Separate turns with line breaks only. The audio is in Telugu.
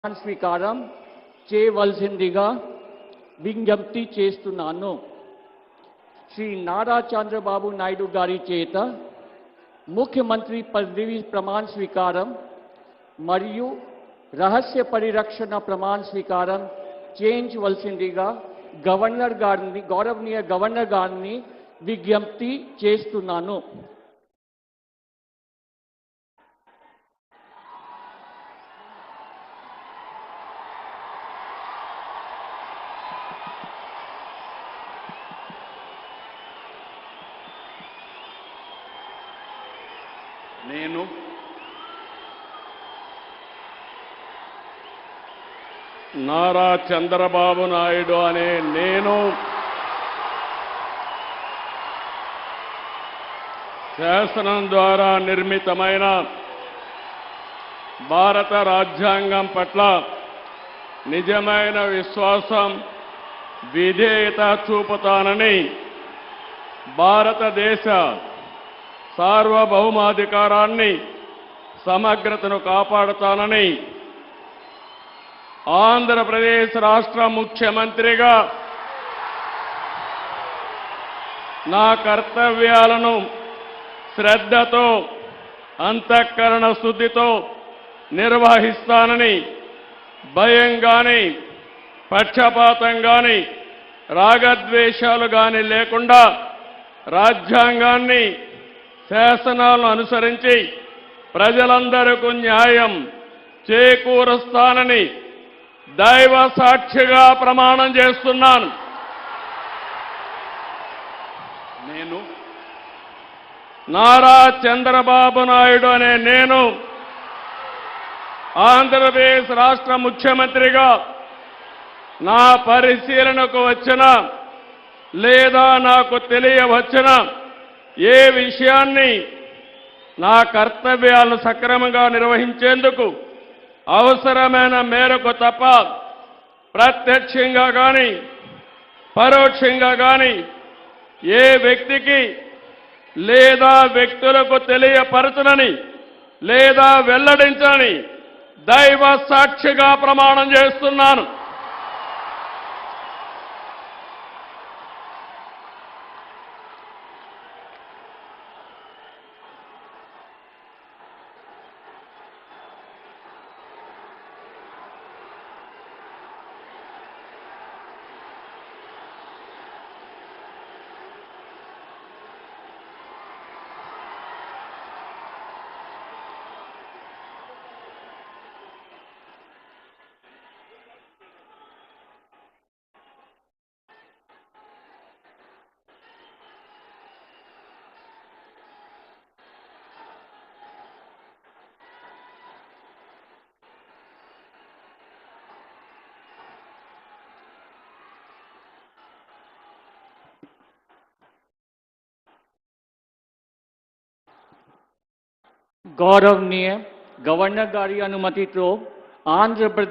స్వీకారం చేయవలసిందిగా విజ్ఞప్తి చేస్తున్నాను. శ్రీ నారా చంద్రబాబు నాయుడు గారి చేత ముఖ్యమంత్రి పదవి ప్రమాణ స్వీకారం మరియు రహస్య పరిరక్షణ ప్రమాణ స్వీకారం చేయించవలసిందిగా గౌరవనీయ గవర్నర్ గారిని విజ్ఞప్తి చేస్తున్నాను.
నేను నారా చంద్రబాబు నాయుడు అనే నేను శాసనం ద్వారా నిర్మితమైన భారత రాజ్యాంగం పట్ల నిజమైన విశ్వాసం, విధేయత చూపుతానని, భారతదేశ సార్వభౌమాధికారాన్ని సమగ్రతను కాపాడుతానని, ఆంధ్రప్రదేశ్ రాష్ట్ర ముఖ్యమంత్రిగా నా కర్తవ్యాలను శ్రద్ధతో, అంతఃకరణ శుద్ధితో నిర్వహిస్తానని, భయం గాని, పక్షపాతం గాని, రాగద్వేషాలు గాని లేకుండా రాజ్యాంగాన్ని, శాసనాలను అనుసరించి ప్రజలందరికీ న్యాయం చేకూరుస్తానని దైవ సాక్షిగా ప్రమాణం చేస్తున్నాను. నేను నారా చంద్రబాబు నాయుడు అనే నేను ఆంధ్రప్రదేశ్ రాష్ట్ర ముఖ్యమంత్రిగా నా పరిశీలనకు వచ్చిన లేదా నాకు తెలియవచ్చిన ఏ విషయాన్ని నా కర్తవ్యాలను సక్రమంగా నిర్వహించేందుకు అవసరమైన మేరకు తప్ప ప్రత్యక్షంగా కానీ పరోక్షంగా కానీ ఏ వ్యక్తికి లేదా వ్యక్తులకు తెలియపరచనని లేదా వెల్లడించని దైవ సాక్షిగా ప్రమాణం చేస్తున్నాను.
గౌరవనీయ గవర్నర్ గారి అనుమతితో ఆంధ్రప్రదేశ్